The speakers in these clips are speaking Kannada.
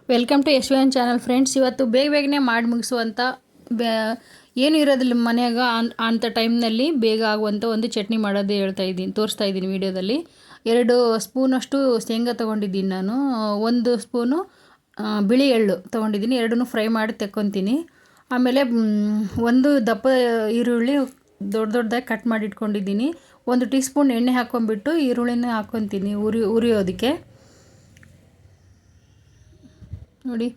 Welcome to Yashwan channel friends. ಇವತ್ತು ಬೇಗನೆ ಮಾಡಿ ಮುಗಿಸುವಂಥ ಏನು ಇರೋದಿಲ್ಲ ಮನೆಯಾಗ ಅಂಥ ಟೈಮ್ನಲ್ಲಿ ಬೇಗ ಆಗುವಂಥ ಒಂದು ಚಟ್ನಿ ಮಾಡೋದೇ ತೋರಿಸ್ತಾ ಇದ್ದೀನಿ ವಿಡಿಯೋದಲ್ಲಿ. 2 ಸ್ಪೂನಷ್ಟು ಶೇಂಗಾ ತೊಗೊಂಡಿದ್ದೀನಿ ನಾನು. 1 ಸ್ಪೂನು ಬಿಳಿ ಎಳ್ಳು ತೊಗೊಂಡಿದ್ದೀನಿ. ಎರಡನ್ನೂ ಫ್ರೈ ಮಾಡಿ ತೆಕ್ಕೊತೀನಿ. ಆಮೇಲೆ 1 ದಪ್ಪ ಈರುಳ್ಳಿ ದೊಡ್ಡದಾಗಿ ಕಟ್ ಮಾಡಿ ಇಟ್ಕೊಂಡಿದ್ದೀನಿ. 1 ಟೀ ಸ್ಪೂನ್ ಎಣ್ಣೆ ಹಾಕ್ಕೊಂಬಿಟ್ಟು ಈರುಳ್ಳಿನ ಹಾಕ್ಕೊತೀನಿ ಉರಿಯೋದಕ್ಕೆ. ನೋಡಿ,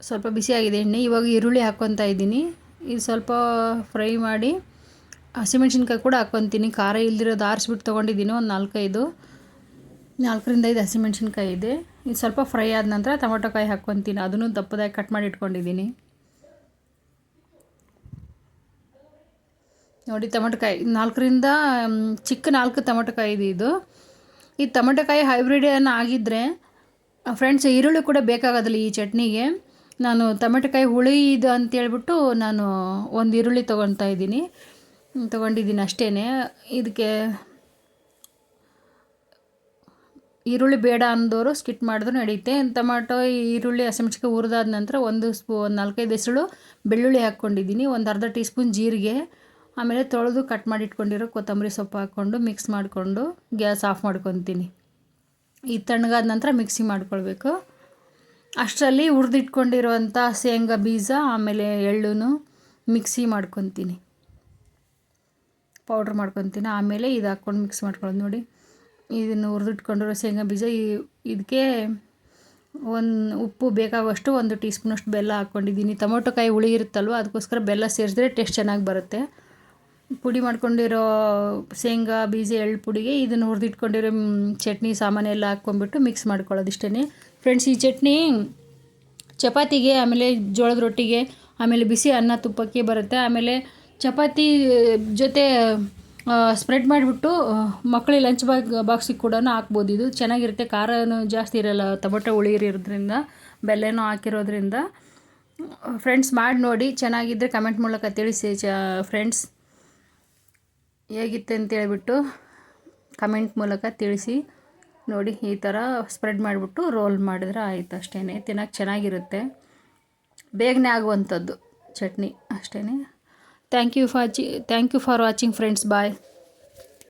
ಸ್ವಲ್ಪ ಬಿಸಿಯಾಗಿದೆ ಎಣ್ಣೆ. ಇವಾಗ ಈರುಳ್ಳಿ ಹಾಕ್ಕೊತಾ ಇದ್ದೀನಿ. ಇದು ಸ್ವಲ್ಪ ಫ್ರೈ ಮಾಡಿ ಹಸಿಮೆಣ್ಸಿನ್ಕಾಯಿ ಕೂಡ ಹಾಕ್ಕೊತೀನಿ. ಖಾರ ಇಲ್ದಿರೋದು ಆರಿಸ್ಬಿಟ್ಟು ತೊಗೊಂಡಿದ್ದೀನಿ. ಒಂದು 4ರಿಂದ 5 ಹಸಿಮೆಣ್ಸಿನ್ಕಾಯಿ ಇದೆ. ಇದು ಸ್ವಲ್ಪ ಫ್ರೈ ಆದ ನಂತರ ಟೊಮೊಟೊ ಕಾಯಿ ಹಾಕ್ಕೊತೀನಿ. ಅದನ್ನು ದಪ್ಪದಾಗಿ ಕಟ್ ಮಾಡಿ ಇಟ್ಕೊಂಡಿದ್ದೀನಿ. ನೋಡಿ, ಟೊಮೊಟೊ ಕಾಯಿ 4 ಟೊಮೊಟೊ ಕಾಯಿ ಇದೆ ಇದು. ಈ ಟೊಮೊಟೊ ಕಾಯಿ ಹೈಬ್ರಿಡ್ ಏನು ಆಗಿದ್ದರೆ ಫ್ರೆಂಡ್ಸ್, ಈರುಳ್ಳಿ ಕೂಡ ಬೇಕಾಗೋದಿಲ್ಲ ಈ ಚಟ್ನಿಗೆ. ನಾನು ಟೊಮೆಟೊ ಕಾಯಿ ಹುಳಿ ಇದು ಅಂತೇಳ್ಬಿಟ್ಟು ನಾನು 1 ಈರುಳ್ಳಿ ತೊಗೊಂಡಿದ್ದೀನಿ ಅಷ್ಟೇ. ಇದಕ್ಕೆ ಈರುಳ್ಳಿ ಬೇಡ ಅಂದವರು ಸ್ಕಿಪ್ ಮಾಡಿದ್ರು ನಡೆಯುತ್ತೆ. ಟೊಮೆಟೊ ಈರುಳ್ಳಿ ಹಸಿಮೆಣ್ಸಿನ್ಕಾಯಿ ಹುರಿದಾದ ನಂತರ 4-5 ಹೆಸರು ಬೆಳ್ಳುಳ್ಳಿ ಹಾಕ್ಕೊಂಡಿದ್ದೀನಿ. ಒಂದು ಅರ್ಧ ಟೀ ಸ್ಪೂನ್ ಜೀರಿಗೆ, ಆಮೇಲೆ ತೊಳೆದು ಕಟ್ ಮಾಡಿ ಇಟ್ಕೊಂಡಿರೋ ಕೊತ್ತಂಬರಿ ಸೊಪ್ಪು ಹಾಕ್ಕೊಂಡು ಮಿಕ್ಸ್ ಮಾಡಿಕೊಂಡು ಗ್ಯಾಸ್ ಆಫ್ ಮಾಡ್ಕೊತೀನಿ. ಈ ತಣ್ಣಗಾದ ನಂತರ ಮಿಕ್ಸಿ ಮಾಡ್ಕೊಳ್ಬೇಕು. ಅಷ್ಟರಲ್ಲಿ ಹುರಿದಿಟ್ಕೊಂಡಿರುವಂಥ ಶೇಂಗಾ ಬೀಜ ಆಮೇಲೆ ಎಳ್ಳನ್ನು ಮಿಕ್ಸಿ ಮಾಡ್ಕೊತೀನಿ, ಪೌಡ್ರ್ ಮಾಡ್ಕೊತೀನಿ. ಆಮೇಲೆ ಇದು ಹಾಕ್ಕೊಂಡು ಮಿಕ್ಸ್ ಮಾಡ್ಕೊಳ್ಳೋದು. ನೋಡಿ, ಇದನ್ನು ಹುರಿದಿಟ್ಕೊಂಡಿರೋ ಶೇಂಗಾ ಬೀಜ, ಇದಕ್ಕೆ ಉಪ್ಪು ಬೇಕಾಗುವಷ್ಟು 1 ಟೀ ಸ್ಪೂನಷ್ಟು ಬೆಲ್ಲ ಹಾಕ್ಕೊಂಡಿದ್ದೀನಿ. ಟೊಮೊಟೊ ಕಾಯಿ ಹುಳಿ ಇರುತ್ತಲ್ವ, ಅದಕ್ಕೋಸ್ಕರ ಬೆಲ್ಲ ಸೇರಿಸಿದ್ರೆ ಟೇಸ್ಟ್ ಚೆನ್ನಾಗಿ ಬರುತ್ತೆ. ಪುಡಿ ಮಾಡ್ಕೊಂಡಿರೋ ಶೇಂಗಾ ಬೀಜ ಎಳ್ಳು ಪುಡಿಗೆ ಇದನ್ನು ಹುರಿದಿಟ್ಕೊಂಡಿರೋ ಚಟ್ನಿ ಸಾಮಾನೆಲ್ಲ ಹಾಕ್ಕೊಂಬಿಟ್ಟು ಮಿಕ್ಸ್ ಮಾಡ್ಕೊಳ್ಳೋದು ಇಷ್ಟೇ ಫ್ರೆಂಡ್ಸ್. ಈ ಚಟ್ನಿ ಚಪಾತಿಗೆ, ಆಮೇಲೆ ಜೋಳದ ರೊಟ್ಟಿಗೆ, ಆಮೇಲೆ ಬಿಸಿ ಅನ್ನ ತುಪ್ಪಕ್ಕೆ ಬರುತ್ತೆ. ಆಮೇಲೆ ಚಪಾತಿ ಜೊತೆ ಸ್ಪ್ರೆಡ್ ಮಾಡಿಬಿಟ್ಟು ಮಕ್ಕಳಿಗೆ ಲಂಚ್ ಬಾಕ್ಸಿಗೆ ಕೂಡ ಹಾಕ್ಬೋದು. ಇದು ಚೆನ್ನಾಗಿರುತ್ತೆ. ಖಾರನೂ ಜಾಸ್ತಿ ಇರೋಲ್ಲ, ಟೊಮೊಟೊ ಹುಳಿ ಇರೋದ್ರಿಂದ, ಬೆಲ್ಲನೂ ಹಾಕಿರೋದ್ರಿಂದ. ಫ್ರೆಂಡ್ಸ್, ಮಾಡಿ ನೋಡಿ, ಚೆನ್ನಾಗಿದ್ದರೆ ಕಮೆಂಟ್ ಮೂಲಕ ತಿಳಿಸಿ ಫ್ರೆಂಡ್ಸ್. ಹೇಗಿತ್ತು ಅಂತೇಳ್ಬಿಟ್ಟು ಕಮೆಂಟ್ ಮೂಲಕ ತಿಳಿಸಿ. ನೋಡಿ, ಈ ಥರ ಸ್ಪ್ರೆಡ್ ಮಾಡಿಬಿಟ್ಟು ರೋಲ್ ಮಾಡಿದ್ರೆ ಆಯಿತು ಅಷ್ಟೇ. ತಿನ್ನೋಕ್ಕೆ ಚೆನ್ನಾಗಿರುತ್ತೆ, ಬೇಗನೆ ಆಗುವಂಥದ್ದು ಚಟ್ನಿ ಅಷ್ಟೇ. Thank you for watching friends. Bye.